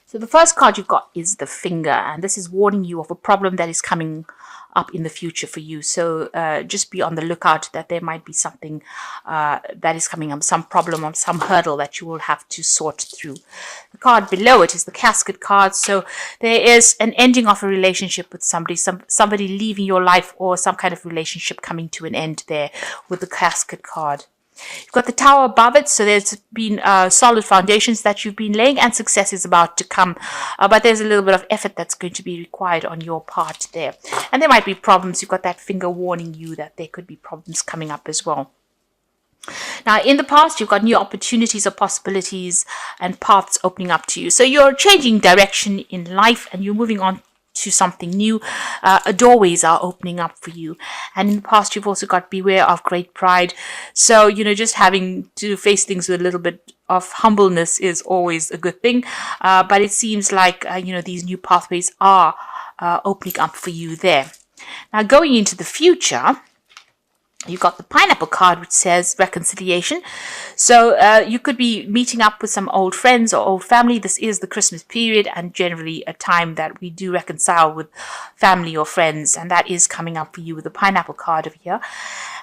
So the first card you've got is the Finger, and this is warning you of a problem that is coming up in the future for you. So just be on the lookout that there might be something that is coming up, some problem or some hurdle that you will have to sort through. The card below it is the Casket card. So there is an ending of a relationship with somebody, somebody leaving your life, or some kind of relationship coming to an end there with the Casket card. You've got the Tower above it, so there's been solid foundations that you've been laying, and success is about to come. But there's a little bit of effort that's going to be required on your part there. And there might be problems. You've got that Finger warning you that there could be problems coming up as well. Now, in the past, you've got new opportunities or possibilities and paths opening up to you. So you're changing direction in life and you're moving on to something new. Doorways are opening up for you. And in the past, you've also got beware of great pride. So, just having to face things with a little bit of humbleness is always a good thing. But it seems like, these new pathways are opening up for you there. Now, going into the future, you've got the Pineapple card, which says reconciliation. So you could be meeting up with some old friends or old family. This is the Christmas period and generally a time that we do reconcile with family or friends. And that is coming up for you with the Pineapple card over here.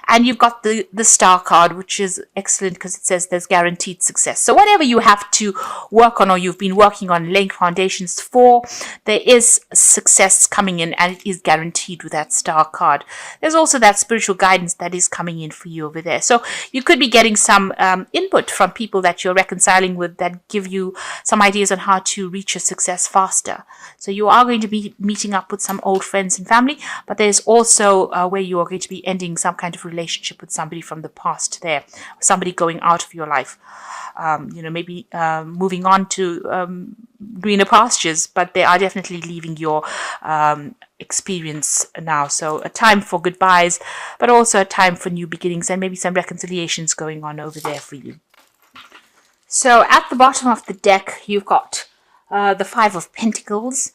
And you've got the Star card, which is excellent because it says there's guaranteed success. So whatever you have to work on or you've been working on laying foundations for, there is success coming in and it is guaranteed with that Star card. There's also that spiritual guidance that is coming in for you over there. So you could be getting some input from people that you're reconciling with that give you some ideas on how to reach your success faster. So you are going to be meeting up with some old friends and family, but there's also where you are going to be ending some kind of relationship with somebody from the past there, somebody going out of your life, maybe moving on to greener pastures, but they are definitely leaving your experience now. So a time for goodbyes, but also a time for new beginnings and maybe some reconciliations going on over there for you. So at the bottom of the deck, you've got the Five of Pentacles,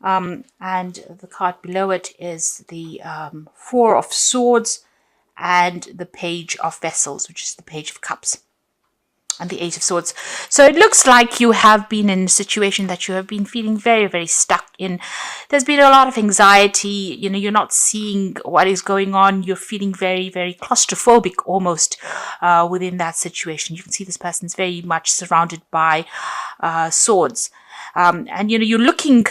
and the card below it is the Four of Swords, and the Page of Vessels, which is the Page of Cups, and the Eight of Swords. So it looks like you have been in a situation that you have been feeling very, very stuck in. There's been a lot of anxiety. You're not seeing what is going on. You're feeling very, very claustrophobic almost within that situation. You can see this person's very much surrounded by swords. And you're looking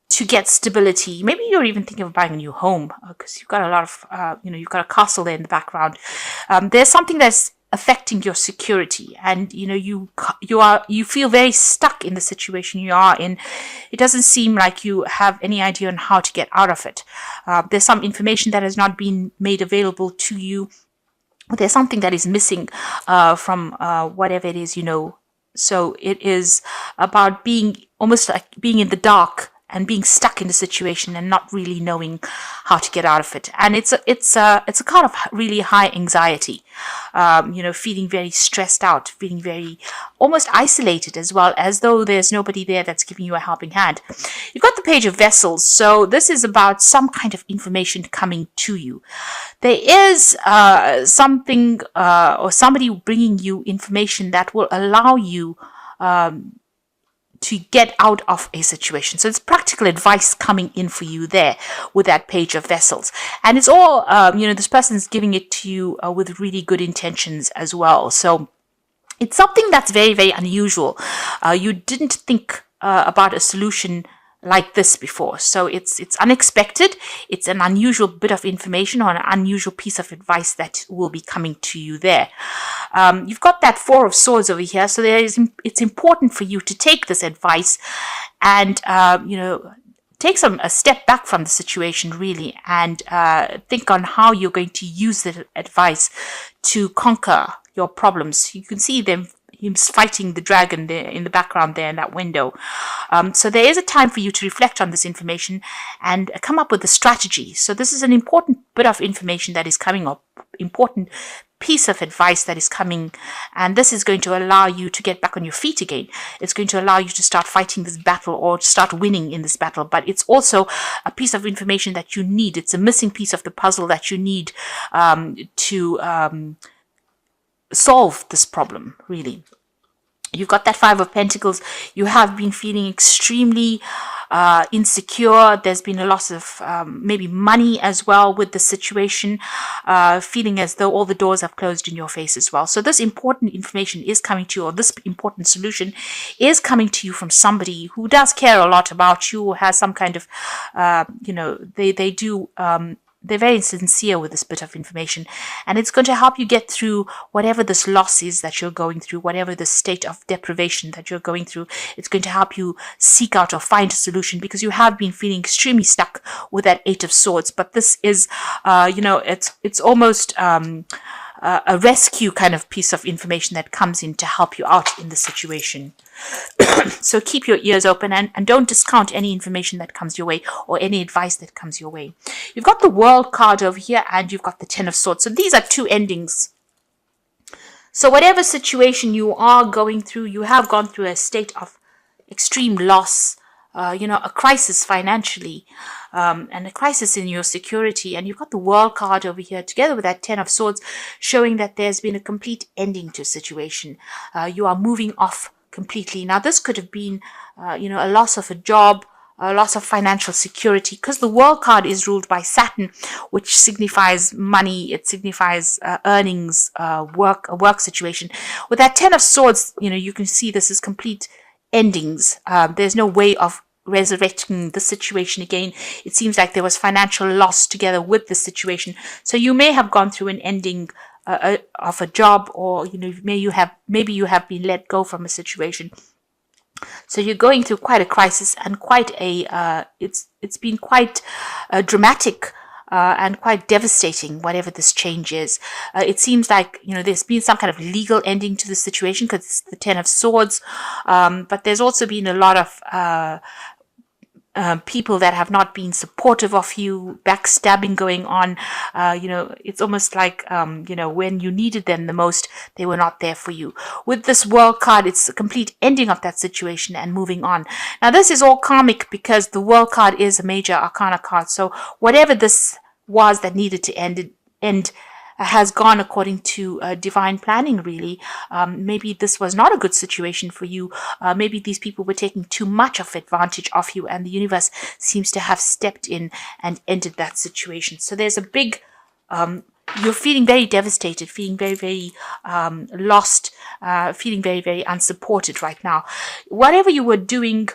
to get stability. Maybe you're even thinking of buying a new home because you've got a lot of, you've got a castle there in the background. There's something that's affecting your security, and you feel very stuck in the situation you are in. It doesn't seem like you have any idea on how to get out of it. There's some information that has not been made available to you. There's something that is missing from whatever it is. So it is about being almost like being in the dark and being stuck in the situation and not really knowing how to get out of it. And it's a kind of really high anxiety, feeling very stressed out, feeling very almost isolated as well, as though there's nobody there that's giving you a helping hand. You've got the Page of Vessels. So this is about some kind of information coming to you. There is something or somebody bringing you information that will allow you to get out of a situation. So it's practical advice coming in for you there with that Page of Vessels. And it's all, this person's giving it to you with really good intentions as well. So it's something that's very, very unusual. You didn't think about a solution like this before. So it's unexpected. It's an unusual bit of information or an unusual piece of advice that will be coming to you there. You've got that Four of Swords over here. So it's important for you to take this advice and, take a step back from the situation really and think on how you're going to use the advice to conquer your problems. You can see him fighting the dragon there in the background there in that window. So there is a time for you to reflect on this information and come up with a strategy. So this is an important bit of information that is coming up, important piece of advice that is coming, and this is going to allow you to get back on your feet again. It's going to allow you to start fighting this battle or start winning in this battle, but it's also a piece of information that you need. It's a missing piece of the puzzle that you need to solve this problem, really. You've got that Five of Pentacles. You have been feeling extremely insecure. There's been a loss of maybe money as well with the situation, feeling as though all the doors have closed in your face as well. So this important information is coming to you, or this important solution is coming to you from somebody who does care a lot about you, or has some kind of, they do they're very sincere with this bit of information, and it's going to help you get through whatever this loss is that you're going through, whatever the state of deprivation that you're going through. It's going to help you seek out or find a solution, because you have been feeling extremely stuck with that Eight of Swords. But this is, it's almost a rescue kind of piece of information that comes in to help you out in the situation. So keep your ears open, and don't discount any information that comes your way, or any advice that comes your way. You've got the World card over here, and you've got the Ten of Swords. So these are two endings. So whatever situation you are going through, you have gone through a state of extreme loss, a crisis financially, and a crisis in your security. And you've got the World card over here together with that Ten of Swords, showing that there's been a complete ending to a situation. You are moving off completely. Now, this could have been, a loss of a job, a loss of financial security, because the World card is ruled by Saturn, which signifies money. It signifies earnings, a work situation. With that Ten of Swords, you can see this is complete endings. There's no way of resurrecting the situation again. It seems like there was financial loss together with the situation. So you may have gone through an ending of a job, or maybe you have been let go from a situation. So you're going through quite a crisis, and quite a it's been quite dramatic and quite devastating, whatever this change is. It seems like there's been some kind of legal ending to the situation, because it's the Ten of Swords, but there's also been a lot of people that have not been supportive of you, backstabbing going on. It's almost like, when you needed them the most, they were not there for you. With this World card, it's a complete ending of that situation and moving on. Now, this is all karmic, because the World card is a major arcana card. So whatever this was that needed to end has gone according to divine planning, really. Maybe this was not a good situation for you. Maybe these people were taking too much of advantage of you, and the universe seems to have stepped in and ended that situation. So there's a big, you're feeling very devastated, feeling very, very lost, feeling very, very unsupported right now. Whatever you were doing,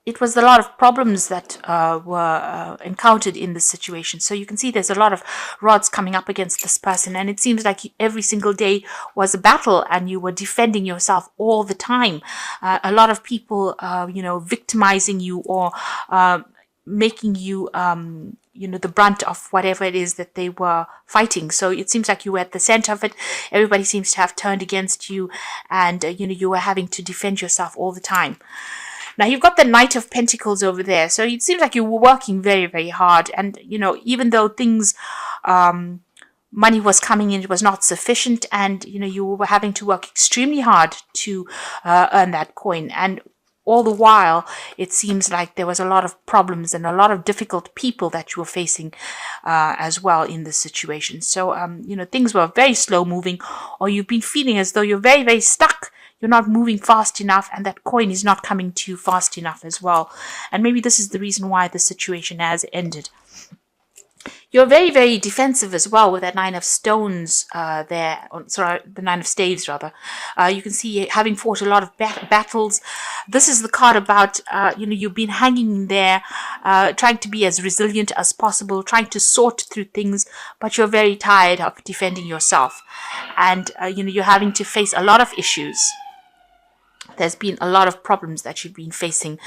it was a lot of problems that were encountered in this situation. So you can see there's a lot of rods coming up against this person, and it seems like every single day was a battle, and you were defending yourself all the time. A lot of people, victimizing you, or making you, the brunt of whatever it is that they were fighting. So it seems like you were at the center of it. Everybody seems to have turned against you, and you were having to defend yourself all the time. Now, you've got the Knight of Pentacles over there. So it seems like you were working very, very hard. And, even though things, money was coming in, it was not sufficient. And, you were having to work extremely hard to earn that coin. And all the while, it seems like there was a lot of problems and a lot of difficult people that you were facing as well in this situation. So, things were very slow moving, or you've been feeling as though you're very, very stuck. You're not moving fast enough, and that coin is not coming to you fast enough as well. And maybe this is the reason why the situation has ended. You're very, very defensive as well with that Nine of Stones there. The Nine of Staves, rather. You can see having fought a lot of battles. This is the card about, you've been hanging there, trying to be as resilient as possible, trying to sort through things, but you're very tired of defending yourself. And, you're having to face a lot of issues. There's been a lot of problems that you've been facing.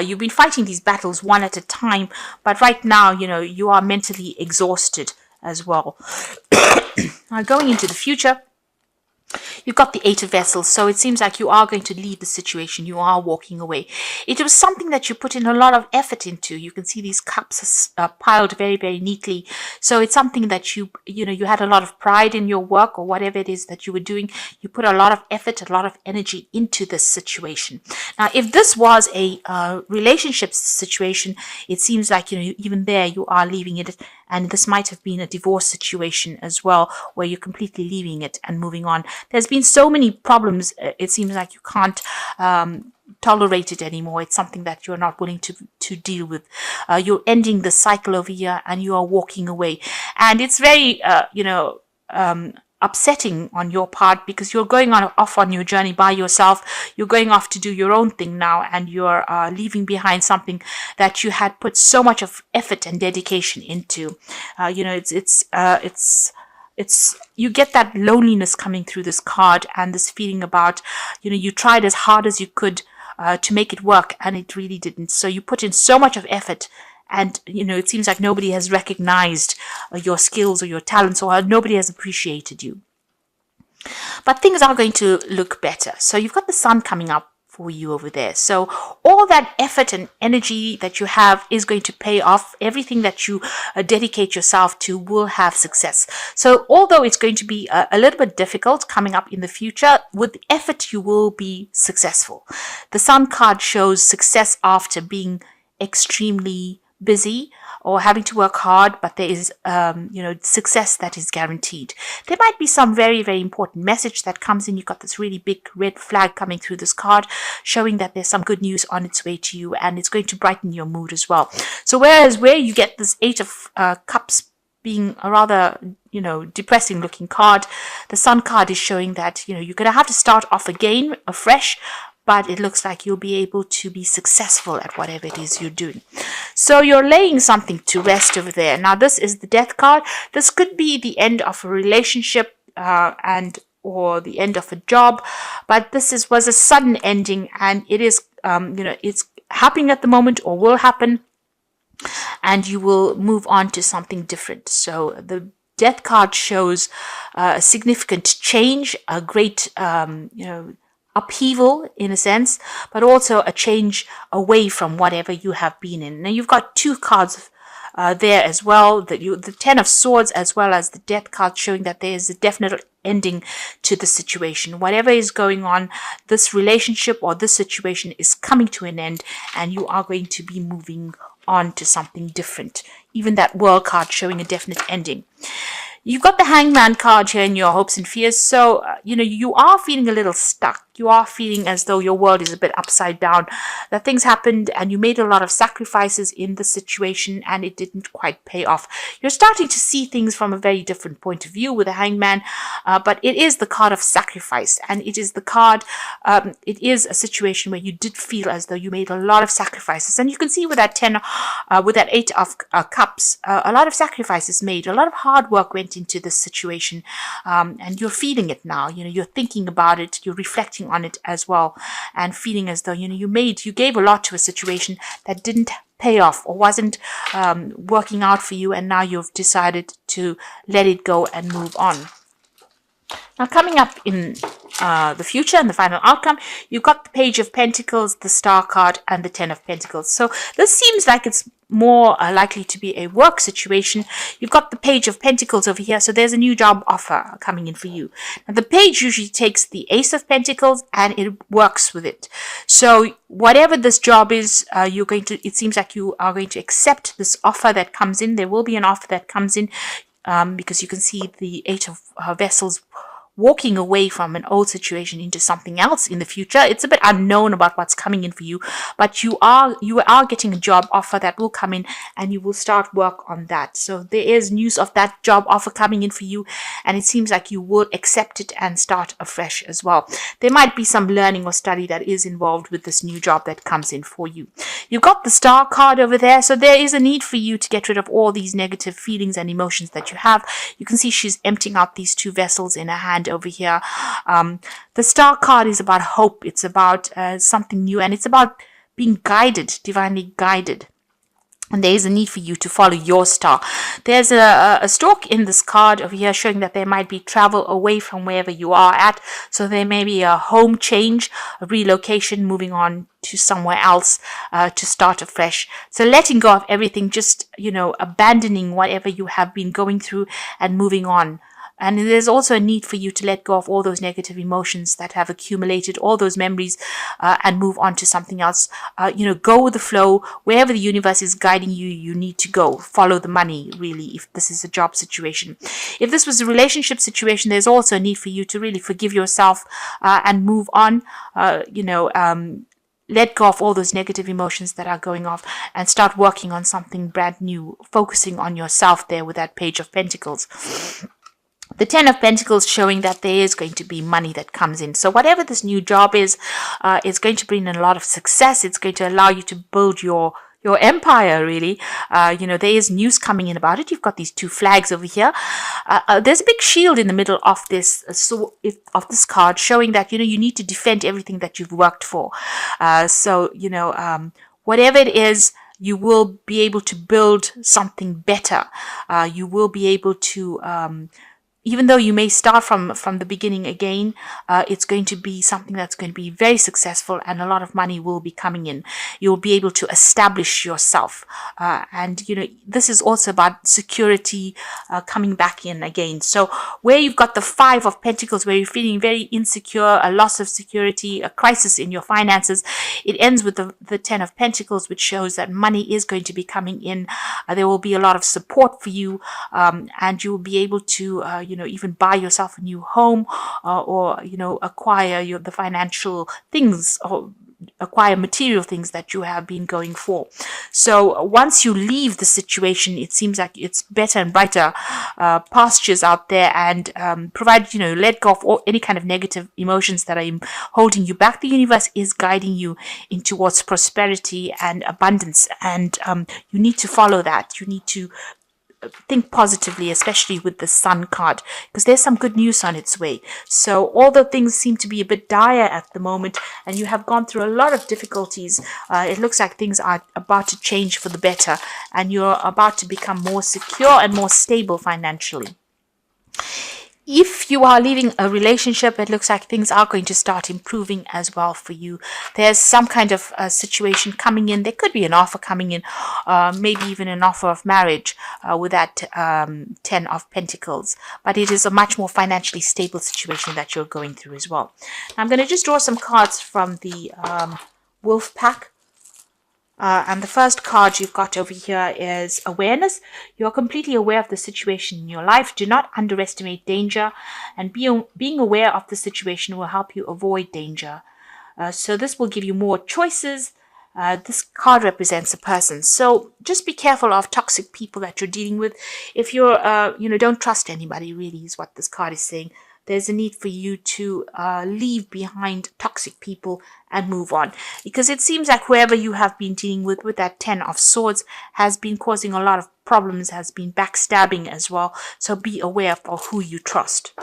You've been fighting these battles one at a time, but right now, you are mentally exhausted as well. Now, going into the future, you've got the Eight of Vessels, so it seems like you are going to leave the situation. You are walking away. It was something that you put in a lot of effort into. You can see these cups are piled very, very neatly. So it's something that you had a lot of pride in your work, or whatever it is that you were doing. You put a lot of effort, a lot of energy into this situation. Now, if this was a relationship situation, it seems like, even there you are leaving it, And this might have been a divorce situation as well, where you're completely leaving it and moving on. There's been so many problems. It seems like you can't tolerate it anymore. It's something that you're not willing to deal with. You're ending the cycle over here and you are walking away. And it's very, upsetting on your part, because you're going off on your journey by yourself. You're going off to do your own thing now, and you're leaving behind something that you had put so much of effort and dedication into. It's you get that loneliness coming through this card, and this feeling about, you tried as hard as you could to make it work, and it really didn't. So you put in so much of effort, and it seems like nobody has recognized your skills or your talents, or nobody has appreciated you. But things are going to look better. So you've got the sun coming up for you over there. So all that effort and energy that you have is going to pay off. Everything that you dedicate yourself to will have success. So although it's going to be a little bit difficult coming up in the future, with effort you will be successful. The sun card shows success after being extremely busy or having to work hard, but there is success that is guaranteed. There might be some very, very important message that comes in. You've got this really big red flag coming through this card, showing that there's some good news on its way to you, and it's going to brighten your mood as well. So whereas where you get this 8 of Cups being a rather depressing looking card, the Sun card is showing that you're going to have to start off again afresh, but it looks like you'll be able to be successful at whatever it is you're doing. So you're laying something to rest over there. Now this is the Death card. This could be the end of a relationship or the end of a job, but this was a sudden ending, and it is it's happening at the moment or will happen, and you will move on to something different. So the Death card shows a significant change, a great upheaval in a sense, but also a change away from whatever you have been in. Now you've got 2 cards there as well, the 10 of Swords as well as the Death card, showing that there is a definite ending to the situation. Whatever is going on, this relationship or this situation is coming to an end, and you are going to be moving on to something different. Even that World card showing a definite ending. You've got the Hangman card here in your hopes and fears. So, you are feeling a little stuck. You are feeling as though your world is a bit upside down, that things happened and you made a lot of sacrifices in the situation and it didn't quite pay off. You're starting to see things from a very different point of view with the Hangman, but it is the card of sacrifice, and it is the card, it is a situation where you did feel as though you made a lot of sacrifices. And you can see with that 10, with that 8 of Cups, a lot of sacrifices made, a lot of hard work went into this situation, and you're feeling it now. You're thinking about it, you're reflecting on it as well, and feeling as though you gave a lot to a situation that didn't pay off or wasn't working out for you, and now you've decided to let it go and move on. Now coming up in the future and the final outcome, you've got the Page of Pentacles, the Star card, and the 10 of Pentacles. So this seems like it's more likely to be a work situation. You've got the Page of Pentacles over here, so there's a new job offer coming in for you. Now the page usually takes the Ace of Pentacles and it works with it. So whatever this job is, it seems like you are going to accept this offer that comes in. There will be an offer that comes in, because you can see the 8 of Vessels walking away from an old situation into something else in the future. It's a bit unknown about what's coming in for you, but you are getting a job offer that will come in, and you will start work on that. So there is news of that job offer coming in for you, and it seems like you will accept it and start afresh as well. There might be some learning or study that is involved with this new job that comes in for you. You've got the Star card over there, so there is a need for you to get rid of all these negative feelings and emotions that you have. You can see she's emptying out these 2 vessels in her hand over here. The Star card is about hope. It's about something new, and it's about being guided, divinely guided. And there is a need for you to follow your star. There's a stalk in this card over here showing that there might be travel away from wherever you are at. So there may be a home change, a relocation, moving on to somewhere else to start afresh. So letting go of everything, just, abandoning whatever you have been going through and moving on. And there's also a need for you to let go of all those negative emotions that have accumulated, all those memories, and move on to something else. Go with the flow. Wherever the universe is guiding you, you need to go. Follow the money, really, if this is a job situation. If this was a relationship situation, there's also a need for you to really forgive yourself and move on. Let go of all those negative emotions that are going off and start working on something brand new, focusing on yourself there with that Page of Pentacles. The Ten of Pentacles showing that there is going to be money that comes in. So whatever this new job is, it's going to bring in a lot of success. It's going to allow you to build your empire, really. There is news coming in about it. You've got these two flags over here. There's a big shield in the middle of this of this card, showing that you need to defend everything that you've worked for. Whatever it is, you will be able to build something better. You will be able to even though you may start from the beginning again, it's going to be something that's going to be very successful, and a lot of money will be coming in. You'll be able to establish yourself. This is also about security coming back in again. So where you've got the Five of Pentacles, where you're feeling very insecure, a loss of security, a crisis in your finances, it ends with the Ten of Pentacles, which shows that money is going to be coming in. There will be a lot of support for you, and you will be able to even buy yourself a new home, or acquire the financial things, or acquire material things that you have been going for. So once you leave the situation, it seems like it's better and brighter pastures out there, and provided let go of any kind of negative emotions that are holding you back. The universe is guiding you in towards prosperity and abundance, and you need to follow that. You need to think positively, especially with the Sun card, because there's some good news on its way. So although things seem to be a bit dire at the moment, and you have gone through a lot of difficulties, it looks like things are about to change for the better, and you're about to become more secure and more stable financially. If you are leaving a relationship, it looks like things are going to start improving as well for you. There's some kind of situation coming in. There could be an offer coming in, maybe even an offer of marriage with that Ten of Pentacles. But it is a much more financially stable situation that you're going through as well. I'm going to just draw some cards from the Wolf Pack. And the first card you've got over here is awareness. You're completely aware of the situation in your life. Do not underestimate danger, and being aware of the situation will help you avoid danger. So this will give you more choices. This card represents a person. So just be careful of toxic people that you're dealing with. If you're, don't trust anybody, really, is what this card is saying. There's a need for you to leave behind toxic people and move on. Because it seems like whoever you have been dealing with that Ten of Swords has been causing a lot of problems, has been backstabbing as well. So be aware of who you trust.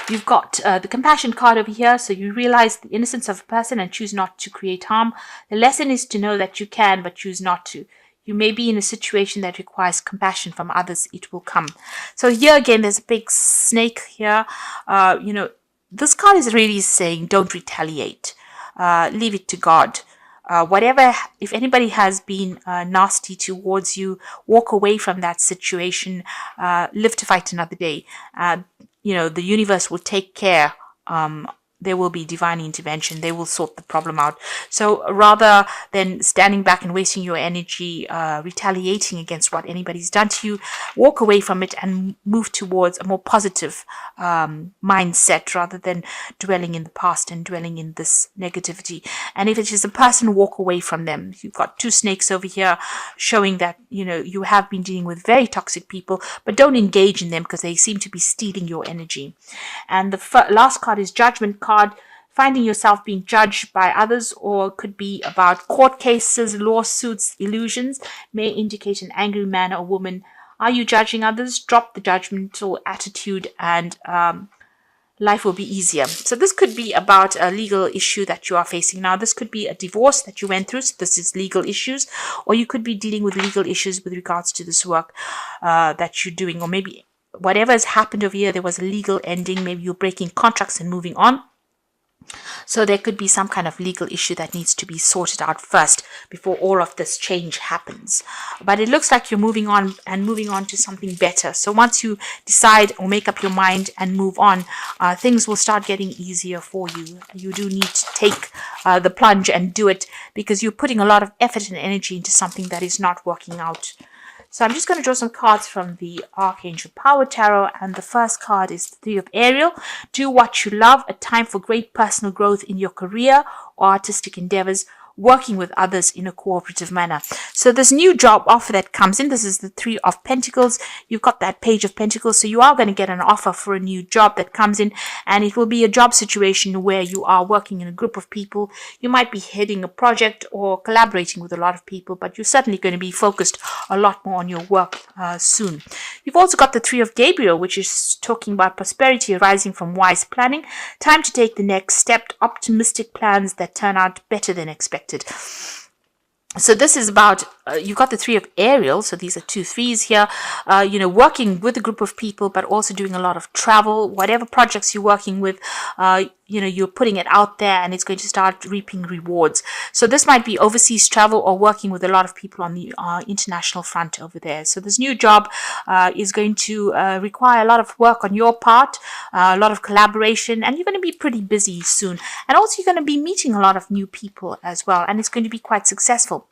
You've got the Compassion card over here. So you realize the innocence of a person and choose not to create harm. The lesson is to know that you can, but choose not to. You may be in a situation that requires compassion from others. It will come. So here again, there's a big snake here. This card is really saying don't retaliate. Leave it to God. If anybody has been nasty towards you, walk away from that situation. Live to fight another day. The universe will take care. There will be divine intervention. They will sort the problem out. So rather than standing back and wasting your energy retaliating against what anybody's done to you, walk away from it and move towards a more positive mindset rather than dwelling in the past and dwelling in this negativity. And if it is a person, walk away from them. You've got two snakes over here showing that you have been dealing with very toxic people, but don't engage in them because they seem to be stealing your energy. And the last card is Judgment card. Finding yourself being judged by others, or could be about court cases, lawsuits, illusions, may indicate an angry man or woman. Are you judging others? Drop the judgmental attitude and life will be easier. So this could be about a legal issue that you are facing now. This could be a divorce that you went through. So this is legal issues, or you could be dealing with legal issues with regards to this work that you're doing, or maybe whatever has happened over here, there was a legal ending. Maybe you're breaking contracts and moving on. So there could be some kind of legal issue that needs to be sorted out first before all of this change happens. But it looks like you're moving on and moving on to something better. So once you decide or make up your mind and move on, things will start getting easier for you. You do need to take the plunge and do it, because you're putting a lot of effort and energy into something that is not working out. So I'm just going to draw some cards from the Archangel Power Tarot, and the first card is the Three of Ariel. Do what you love, a time for great personal growth in your career or artistic endeavors, working with others in a cooperative manner. So this new job offer that comes in, this is the Three of Pentacles. You've got that Page of Pentacles, so you are going to get an offer for a new job that comes in, and it will be a job situation where you are working in a group of people. You might be heading a project or collaborating with a lot of people, but you're certainly going to be focused a lot more on your work soon. You've also got the Three of Gabriel, which is talking about prosperity arising from wise planning. Time to take the next step, optimistic plans that turn out better than expected. So this is about, you've got the Three of Ariel, so these are 2 threes here, working with a group of people, but also doing a lot of travel. Whatever projects you're working with, you're putting it out there, and it's going to start reaping rewards. So this might be overseas travel or working with a lot of people on the international front over there. So this new job is going to require a lot of work on your part, a lot of collaboration, and you're going to be pretty busy soon. And also you're going to be meeting a lot of new people as well, and it's going to be quite successful.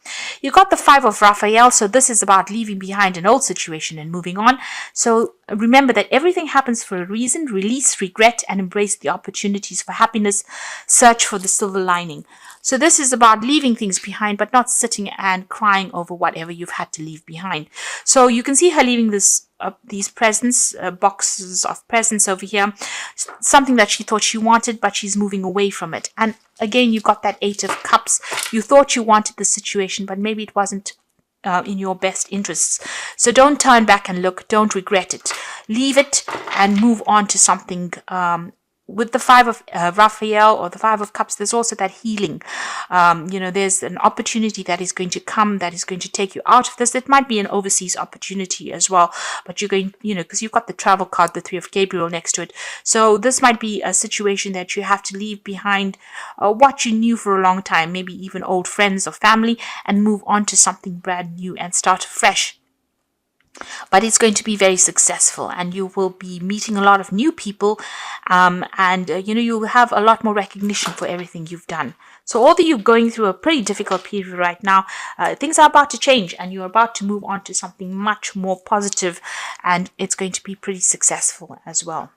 You've got the Five of Raphael, so this is about leaving behind an old situation and moving on. So remember that everything happens for a reason. Release regret and embrace the opportunities for happiness. Search for the silver lining. So this is about leaving things behind, but not sitting and crying over whatever you've had to leave behind. So you can see her leaving these presents, boxes of presents over here, something that she thought she wanted, but she's moving away from it. And again, you've got that Eight of Cups. You thought you wanted the situation, but maybe it wasn't in your best interests. So don't turn back and look. Don't regret it. Leave it and move on to something. With the Five of Raphael or the Five of Cups, there's also that healing. There's an opportunity that is going to come, that is going to take you out of this. It might be an overseas opportunity as well, but you're going, because you've got the travel card, the Three of Gabriel next to it. So this might be a situation that you have to leave behind what you knew for a long time, maybe even old friends or family, and move on to something brand new and start fresh. But it's going to be very successful, and you will be meeting a lot of new people, and you will have a lot more recognition for everything you've done. So although you're going through a pretty difficult period right now, things are about to change, and you're about to move on to something much more positive, and it's going to be pretty successful as well.